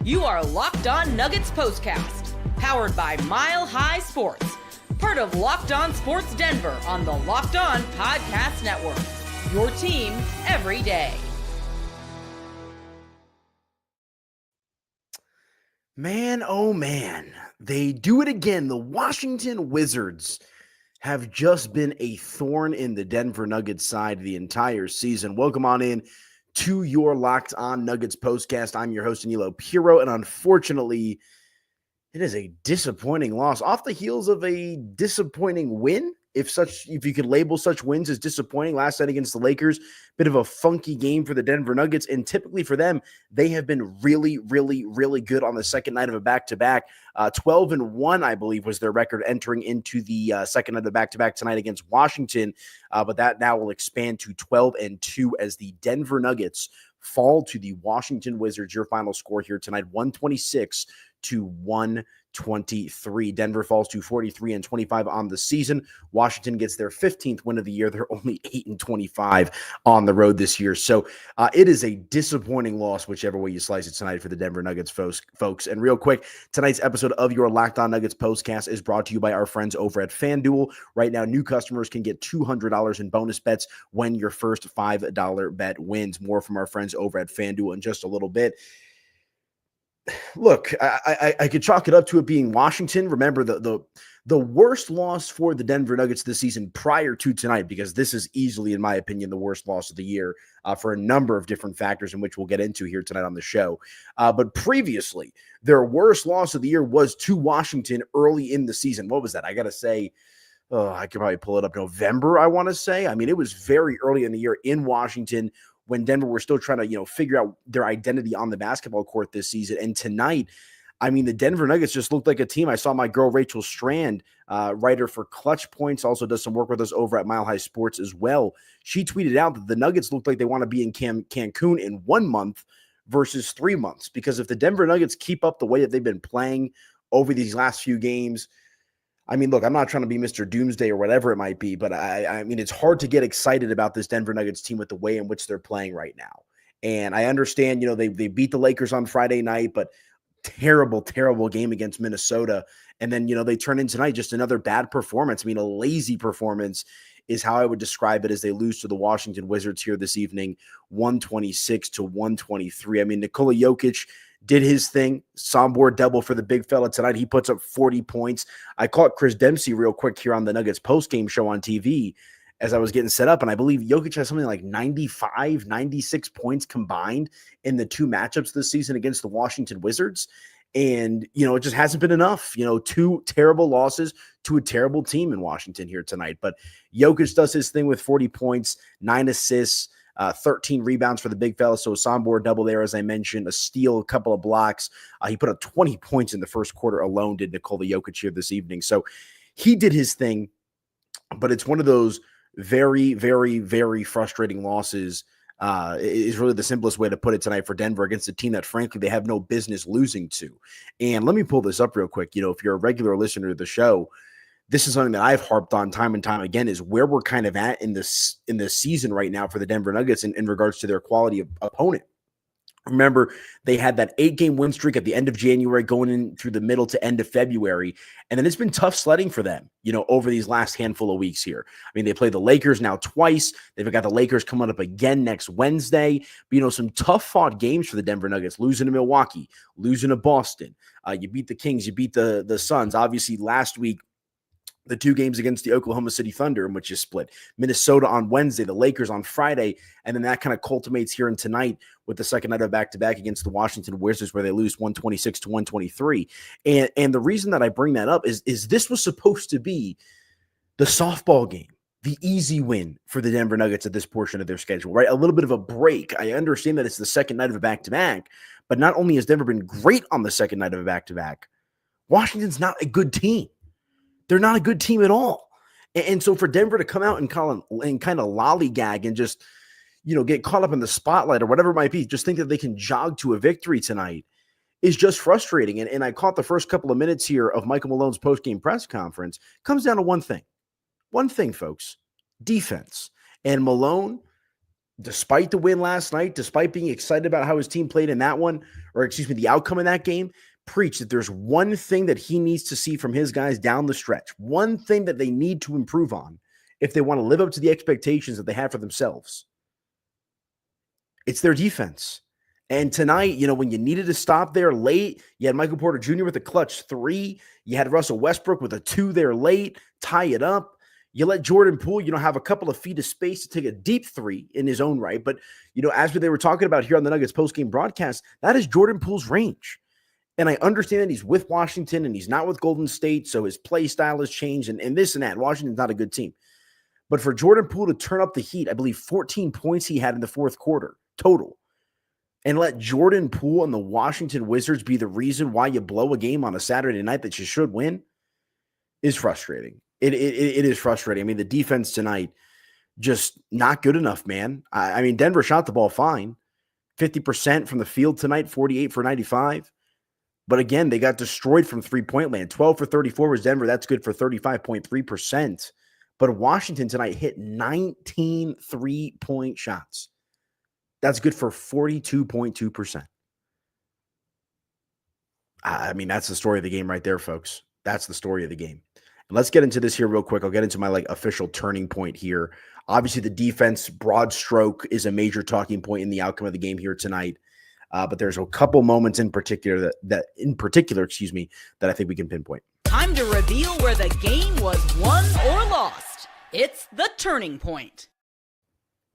You are Locked On Nuggets POSTCAST, powered by Mile High Sports, part of Locked On Sports Denver on the Locked On Podcast Network. Your team every day. Man, oh man, they do it again. The Washington Wizards have just been a thorn in the Denver Nuggets side the entire season. Welcome on in to your Locked On Nuggets postcast. I'm your host, Aniello Piro, and unfortunately, it is a disappointing loss off the heels of a disappointing win. If you could label such wins as disappointing, last night against the Lakers, bit of a funky game for the Denver Nuggets. And typically for them, they have been really, really, really good on the second night of a back-to-back. 12-1, I believe, was their record entering into the second night of the back-to-back tonight against Washington. But that now will expand to 12-2 as the Denver Nuggets fall to the Washington Wizards. Your final score here tonight, 126-123. Denver falls to 43-25 on the season. Washington gets their 15th win of the year. They're only 8-25 on the road this year. So it is a disappointing loss, whichever way you slice it tonight for the Denver Nuggets folks. And real quick, tonight's episode of your Locked On Nuggets postcast is brought to you by our friends over at FanDuel. Right now, new customers can get $200 in bonus bets when your first $5 bet wins. More from our friends over at FanDuel in just a little bit. Look, I could chalk it up to it being Washington. Remember, the worst loss for the Denver Nuggets this season prior to tonight, because this is easily, in my opinion, the worst loss of the year for a number of different factors in which we'll get into here tonight on the show. But previously, their worst loss of the year was to Washington early in the season. What was that? I got to say, I could probably pull it up. November, I want to say. I mean, it was very early in the year in Washington, when Denver were still trying to, figure out their identity on the basketball court this season. And tonight, I mean, the Denver Nuggets just looked like a team. I saw my girl Rachel Strand, writer for Clutch Points, also does some work with us over at Mile High Sports as well. She tweeted out that the Nuggets looked like they want to be in Cancun in 1 month versus 3 months. Because if the Denver Nuggets keep up the way that they've been playing over these last few games, I mean, look, I'm not trying to be Mr. Doomsday or whatever it might be, but I mean, it's hard to get excited about this Denver Nuggets team with the way in which they're playing right now. And I understand, they beat the Lakers on Friday night, but terrible, terrible game against Minnesota. And then, they turn in tonight, just another bad performance. I mean, a lazy performance is how I would describe it, as they lose to the Washington Wizards here this evening, 126-123. I mean, Nikola Jokic did his thing. Soundboard double for the big fella tonight. He puts up 40 points. I caught Chris Dempsey real quick here on the Nuggets postgame show on TV as I was getting set up, and I believe Jokic has something like 95, 96 points combined in the two matchups this season against the Washington Wizards. And, it just hasn't been enough. Two terrible losses to a terrible team in Washington here tonight. But Jokic does his thing with 40 points, 9 assists, 13 rebounds for the big fella. So a soundboard double there, as I mentioned, a steal, a couple of blocks. He put up 20 points in the first quarter alone, did Nikola Jokic here this evening. So he did his thing, but it's one of those very, very, very frustrating losses. Is really the simplest way to put it tonight for Denver against a team that, frankly, they have no business losing to. And let me pull this up real quick. If you're a regular listener to the show, this is something that I've harped on time and time again, is where we're kind of at in this season right now for the Denver Nuggets in regards to their quality of opponent. Remember, they had that 8-game win streak at the end of January going in through the middle to end of February. And then it's been tough sledding for them, over these last handful of weeks here. I mean, they play the Lakers now twice. They've got the Lakers coming up again next Wednesday. But, some tough fought games for the Denver Nuggets, losing to Milwaukee, losing to Boston. You beat the Kings, you beat the Suns. Obviously, last week, the two games against the Oklahoma City Thunder, in which you split. Minnesota on Wednesday, the Lakers on Friday, and then that kind of culminates here in tonight with the second night of back-to-back against the Washington Wizards, where they lose 126-123. And the reason that I bring that up is this was supposed to be the softball game, the easy win for the Denver Nuggets at this portion of their schedule, right? A little bit of a break. I understand that it's the second night of a back-to-back, but not only has Denver been great on the second night of a back-to-back, Washington's not a good team. They're not a good team at all. And so for Denver to come out and kind of lollygag and just, get caught up in the spotlight or whatever it might be, just think that they can jog to a victory tonight is just frustrating. And I caught the first couple of minutes here of Michael Malone's postgame press conference. Comes down to one thing. One thing, folks. Defense. And Malone, despite the win last night, despite being excited about how his team played in that one, or excuse me, the outcome in that game, preach that there's one thing that he needs to see from his guys down the stretch, one thing that they need to improve on if they want to live up to the expectations that they have for themselves. It's their defense. And tonight, when you needed to stop there late, you had Michael Porter Jr. with a clutch 3. You had Russell Westbrook with a 2 there late, tie it up. You let Jordan Poole, have a couple of feet of space to take a deep 3 in his own right. But, as they were talking about here on the Nuggets postgame broadcast, that is Jordan Poole's range. And I understand that he's with Washington and he's not with Golden State, so his play style has changed and this and that. Washington's not a good team. But for Jordan Poole to turn up the heat, I believe 14 points he had in the fourth quarter total, and let Jordan Poole and the Washington Wizards be the reason why you blow a game on a Saturday night that you should win is frustrating. It is frustrating. I mean, the defense tonight, just not good enough, man. I mean, Denver shot the ball fine. 50% from the field tonight, 48 for 95. But again, they got destroyed from three-point land. 12 for 34 was Denver. That's good for 35.3%. But Washington tonight hit 19 3-point shots. That's good for 42.2%. I mean, that's the story of the game right there, folks. That's the story of the game. And let's get into this here real quick. I'll get into my official turning point here. Obviously, the defense, broad stroke, is a major talking point in the outcome of the game here tonight. But there's a couple moments in particular that I think we can pinpoint. Time to reveal where the game was won or lost. It's the turning point.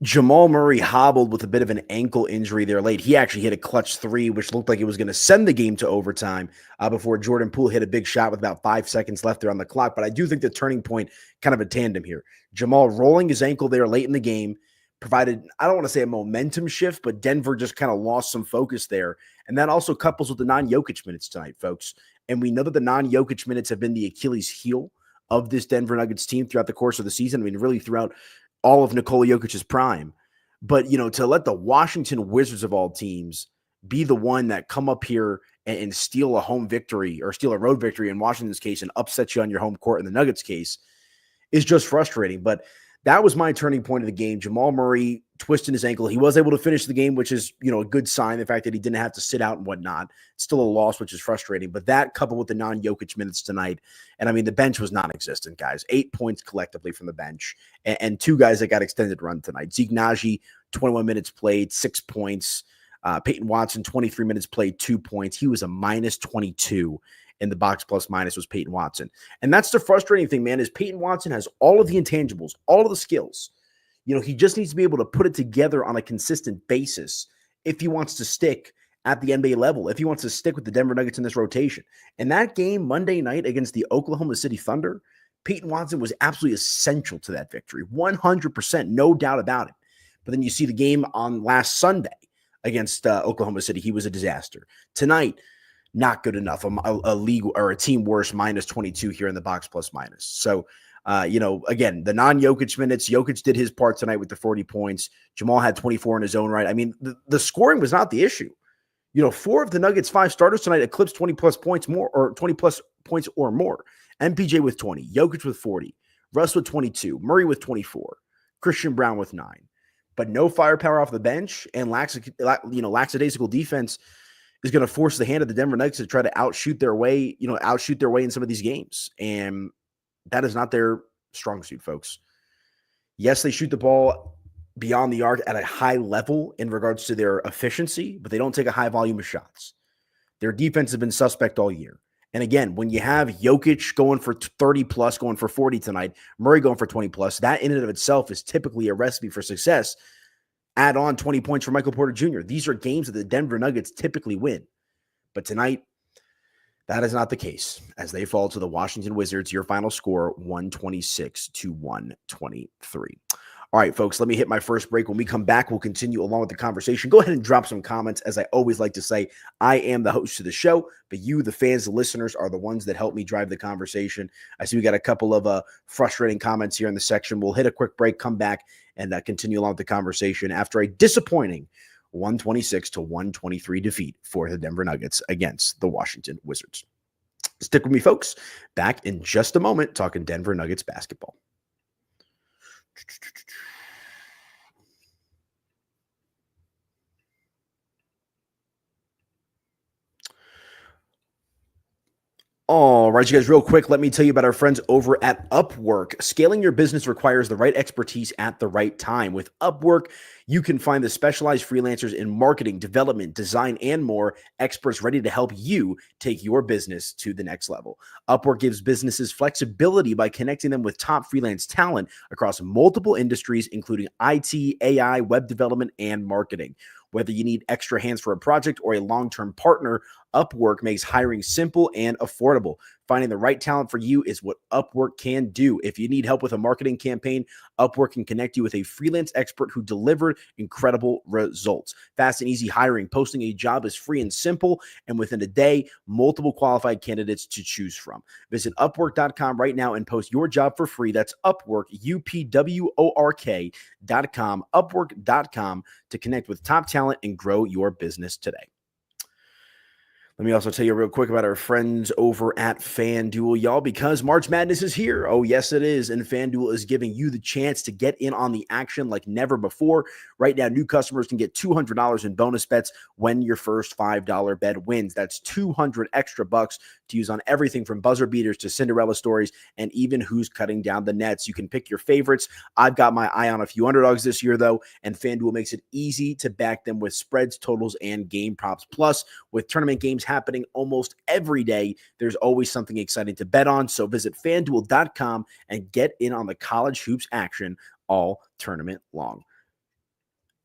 Jamal Murray hobbled with a bit of an ankle injury there late. He actually hit a clutch 3, which looked like it was going to send the game to overtime before Jordan Poole hit a big shot with about 5 seconds left there on the clock. But I do think the turning point, kind of a tandem here. Jamal rolling his ankle there late in the game provided, I don't want to say a momentum shift, but Denver just kind of lost some focus there. And that also couples with the non-Jokic minutes tonight, folks. And we know that the non-Jokic minutes have been the Achilles heel of this Denver Nuggets team throughout the course of the season. I mean, really throughout all of Nikola Jokic's prime. But, to let the Washington Wizards of all teams be the one that come up here and steal a home victory or steal a road victory in Washington's case and upset you on your home court in the Nuggets case is just frustrating. But that was my turning point of the game. Jamal Murray twisting his ankle. He was able to finish the game, which is, a good sign. The fact that he didn't have to sit out and whatnot. It's still a loss, which is frustrating. But that coupled with the non-Jokic minutes tonight, and I mean, the bench was non-existent, guys. 8 points collectively from the bench, and 2 guys that got extended run tonight. Zeke Naji, 21 minutes played, 6 points. Peyton Watson, 23 minutes played, 2 points. He was a minus 22 in the box plus minus was Peyton Watson. And that's the frustrating thing, man, is Peyton Watson has all of the intangibles, all of the skills. He just needs to be able to put it together on a consistent basis if he wants to stick at the NBA level, if he wants to stick with the Denver Nuggets in this rotation. And that game Monday night against the Oklahoma City Thunder, Peyton Watson was absolutely essential to that victory. 100%, no doubt about it. But then you see the game on last Sunday against Oklahoma City. He was a disaster. Tonight, not good enough. A league or a team worse, minus 22 here in the box plus minus. So, again, the non-Jokic minutes, Jokic did his part tonight with the 40 points. Jamal had 24 in his own right. I mean, the scoring was not the issue. 4 of the Nuggets' 5 starters tonight eclipsed 20 plus points more, or 20 plus points or more. MPJ with 20, Jokic with 40, Russ with 22, Murray with 24, Christian Brown with 9. But no firepower off the bench and lackadaisical defense is going to force the hand of the Denver Nuggets to try to outshoot their way in some of these games. And that is not their strong suit, folks. Yes, they shoot the ball beyond the arc at a high level in regards to their efficiency, but they don't take a high volume of shots. Their defense has been suspect all year. And again, when you have Jokic going for 30 plus, going for 40 tonight, Murray going for 20 plus, that in and of itself is typically a recipe for success. Add on 20 points for Michael Porter Jr. These are games that the Denver Nuggets typically win. But tonight, that is not the case as they fall to the Washington Wizards. Your final score, 126-123. All right, folks, let me hit my first break. When we come back, we'll continue along with the conversation. Go ahead and drop some comments. As I always like to say, I am the host of the show, but you, the fans, the listeners, are the ones that help me drive the conversation. I see we got a couple of frustrating comments here in the section. We'll hit a quick break, come back, and continue along with the conversation after a disappointing 126-123 defeat for the Denver Nuggets against the Washington Wizards. Stick with me, folks. Back in just a moment, talking Denver Nuggets basketball. All right, you guys, real quick, let me tell you about our friends over at Upwork. Scaling your business requires the right expertise at the right time. With Upwork, you can find the specialized freelancers in marketing, development, design, and more, experts ready to help you take your business to the next level. Upwork gives businesses flexibility by connecting them with top freelance talent across multiple industries, including IT, AI, web development, and marketing. Whether you need extra hands for a project or a long-term partner, Upwork makes hiring simple and affordable. Finding the right talent for you is what Upwork can do. If you need help with a marketing campaign, Upwork can connect you with a freelance expert who delivered incredible results. Fast and easy hiring. Posting a job is free and simple, and within a day, multiple qualified candidates to choose from. Visit Upwork.com right now and post your job for free. That's Upwork, UPWORK.com, Upwork.com to connect with top talent and grow your business today. Let me also tell you real quick about our friends over at FanDuel, y'all, because March Madness is here. Oh, yes, it is. And FanDuel is giving you the chance to get in on the action like never before. Right now, new customers can get $200 in bonus bets when your first $5 bet wins. That's 200 extra bucks to use on everything from buzzer beaters to Cinderella stories and even who's cutting down the nets. You can pick your favorites. I've got my eye on a few underdogs this year, though, and FanDuel makes it easy to back them with spreads, totals, and game props. Plus, with tournament games happening almost every day, there's always something exciting to bet on. So visit FanDuel.com and get in on the college hoops action all tournament long.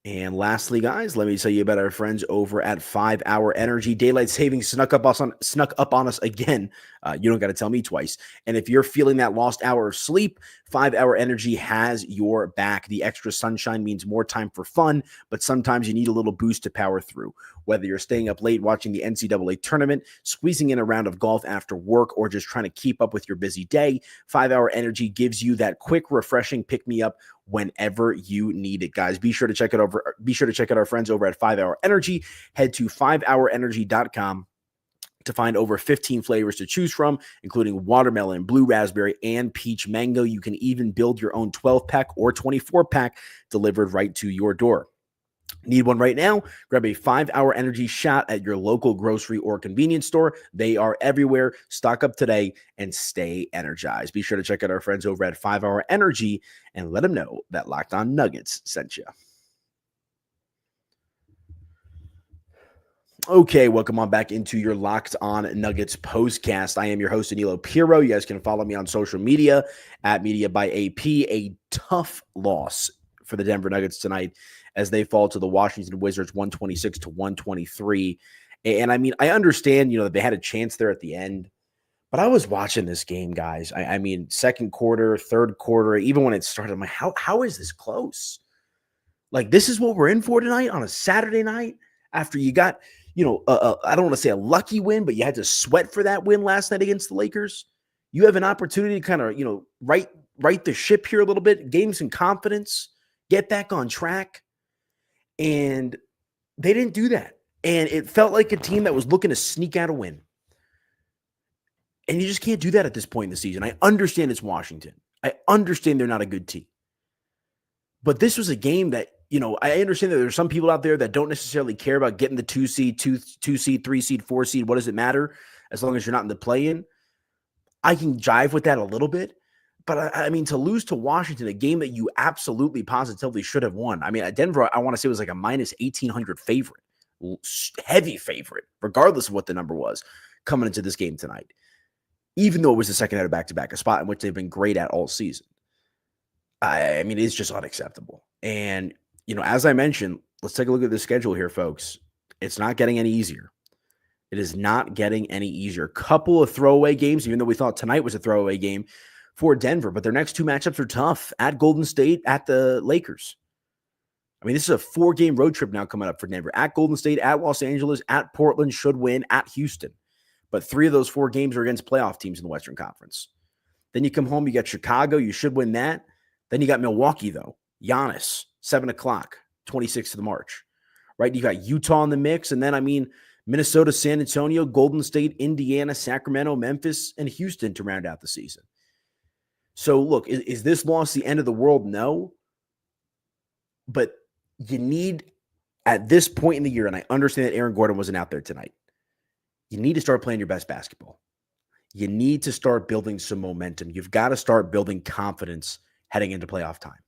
And lastly, guys, let me tell you about our friends over at 5 Hour Energy. Daylight savings snuck up on us again. You don't got to tell me twice. And if you're feeling that lost hour of sleep, 5 Hour Energy has your back. The extra sunshine means more time for fun, but sometimes you need a little boost to power through. Whether you're staying up late watching the NCAA tournament, squeezing in a round of golf after work, or just trying to keep up with your busy day, 5 Hour Energy gives you that quick, refreshing pick-me-up whenever you need it, guys. Be sure to check out our friends over at 5 Hour Energy. Head to 5hourenergy.com to find over 15 flavors to choose from, including watermelon, blue raspberry, and peach mango. You can even build your own 12-pack or 24-pack delivered right to your door. Need one right now? Grab a 5 Hour Energy shot at your local grocery or convenience store. They are everywhere. Stock up today and stay energized. Be sure to check out our friends over at 5 Hour Energy and let them know that Locked On Nuggets sent you. Okay, welcome on back into your Locked On Nuggets postcast. I am your host, Aniello Piro. You guys can follow me on social media at Media by AP. A tough loss for the Denver Nuggets tonight as they fall to the Washington Wizards 126-123. And I mean, I understand, that they had a chance there at the end, but I was watching this game, guys. I mean, second quarter, third quarter, even when it started, I'm like, how is this close? Like, this is what we're in for tonight on a Saturday night after you got, I don't want to say a lucky win, but you had to sweat for that win last night against the Lakers. You have an opportunity to kind of, right the ship here a little bit, gain some confidence, get back on track. And they didn't do that. And it felt like a team that was looking to sneak out a win. And you just can't do that at this point in the season. I understand it's Washington. I understand they're not a good team. But this was a game that, I understand that there's some people out there that don't necessarily care about getting the 2 seed, 2 seed, 3 seed, 4 seed. What does it matter? As long as you're not in the play-in. I can jive with that a little bit. But I mean, to lose to Washington, a game that you absolutely positively should have won. I mean, at Denver, I want to say it was like a minus 1,800 favorite, heavy favorite, regardless of what the number was coming into this game tonight. Even though it was the second out of back-to-back, a spot in which they've been great at all season. I mean, it's just unacceptable. And, as I mentioned, let's take a look at the schedule here, folks. It's not getting any easier. It is not getting any easier. Couple of throwaway games, even though we thought tonight was a throwaway game for Denver, but their next two matchups are tough at Golden State, at the Lakers. I mean, this is a 4-game road trip now coming up for Denver. At Golden State, at Los Angeles, at Portland, should win, at Houston. But 3 of those 4 games are against playoff teams in the Western Conference. Then you come home, you got Chicago, you should win that. Then you got Milwaukee, though. Giannis, 7 o'clock, 26th of March. Right? You got Utah in the mix, and then, Minnesota, San Antonio, Golden State, Indiana, Sacramento, Memphis, and Houston to round out the season. So, look, is this loss the end of the world? No. But you need, at this point in the year, and I understand that Aaron Gordon wasn't out there tonight, you need to start playing your best basketball. you need to start building some momentum. You've got to start building confidence heading into playoff time.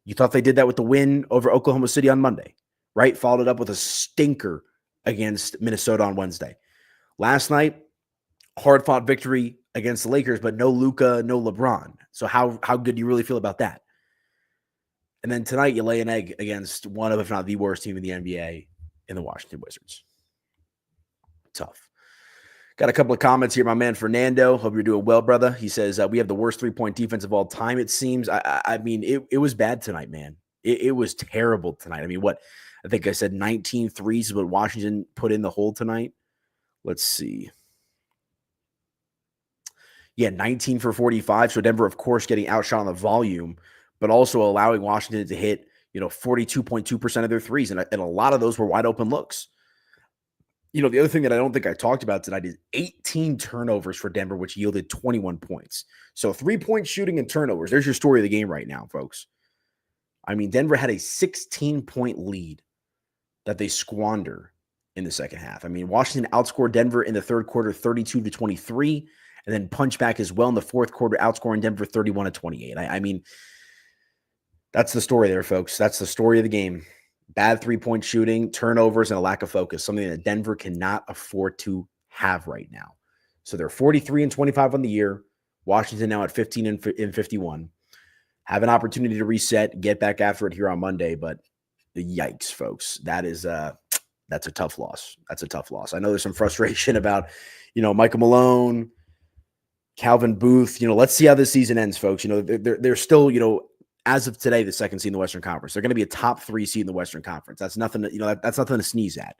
You thought they did that with the win over Oklahoma City on Monday, right? Followed it up with a stinker against Minnesota on Wednesday. Last night, hard-fought victory against the Lakers, but no Luka, no LeBron. So how good do you really feel about that? And then tonight, you lay an egg against one of, if not the worst team in the NBA in the Washington Wizards. Tough. Got a couple of comments here. My man Fernando, hope you're doing well, brother. He says, we have the worst three-point defense of all time, it seems. I mean, it was bad tonight, man. It was terrible tonight. I mean, I think I said 19 threes is what Washington put in the hole tonight. Let's see. Yeah, 19 for 45. So Denver, of course, getting outshot on the volume, but also allowing Washington to hit, 42.2% of their threes. And a lot of those were wide open looks. The other thing that I don't think I talked about tonight is 18 turnovers for Denver, which yielded 21 points. So 3-point shooting and turnovers. There's your story of the game right now, folks. I mean, Denver had a 16-point lead that they squander in the second half. I mean, Washington outscored Denver in the third quarter 32-23, and then punch back as well in the fourth quarter, outscoring Denver 31-28. I mean, that's the story there, folks. That's the story of the game. Bad three-point shooting, turnovers, and a lack of focus, something that Denver cannot afford to have right now. So they're 43-25 on the year. Washington now at 15-51. Have an opportunity to reset, get back after it here on Monday, but yikes, folks. That's a tough loss. That's a tough loss. I know there's some frustration about, Michael Malone, Calvin Booth. Let's see how this season ends, folks. They're still, as of today, the second seed in the Western Conference. They're going to be a top 3 seed in the Western Conference. That's nothing that's nothing to sneeze at.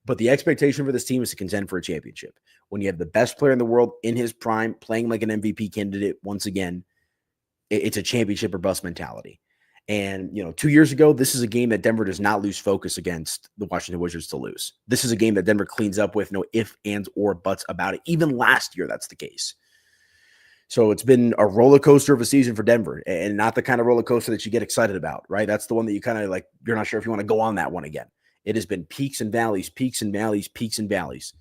But the expectation for this team is to contend for a championship. When you have the best player in the world in his prime, playing like an MVP candidate once again, it's a championship or bust mentality. And, 2 years ago, this is a game that Denver does not lose focus against the Washington Wizards to lose. This is a game that Denver cleans up with no ifs, ands, or buts about it. Even last year, that's the case. So it's been a roller coaster of a season for Denver, and not the kind of roller coaster that you get excited about, right? That's the one that you kind of you're not sure if you want to go on that one again. It has been peaks and valleys, peaks and valleys, peaks and valleys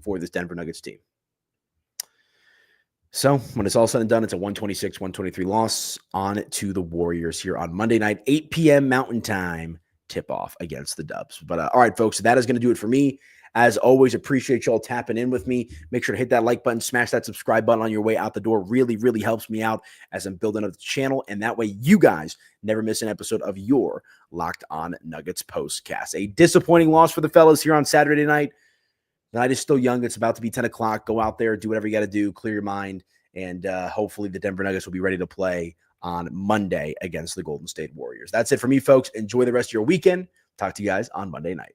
for this Denver Nuggets team. So when it's all said and done, it's a 126-123 loss. On to the Warriors here on Monday night, 8 p.m. Mountain Time, tip-off against the Dubs. But all right, folks, that is going to do it for me. As always, appreciate y'all tapping in with me. Make sure to hit that like button, smash that subscribe button on your way out the door. Really, really helps me out as I'm building up the channel. And that way you guys never miss an episode of your Locked On Nuggets postcast. A disappointing loss for the fellas here on Saturday night. The night is still young. It's about to be 10 o'clock. Go out there, do whatever you got to do, clear your mind, and hopefully the Denver Nuggets will be ready to play on Monday against the Golden State Warriors. That's it for me, folks. Enjoy the rest of your weekend. Talk to you guys on Monday night.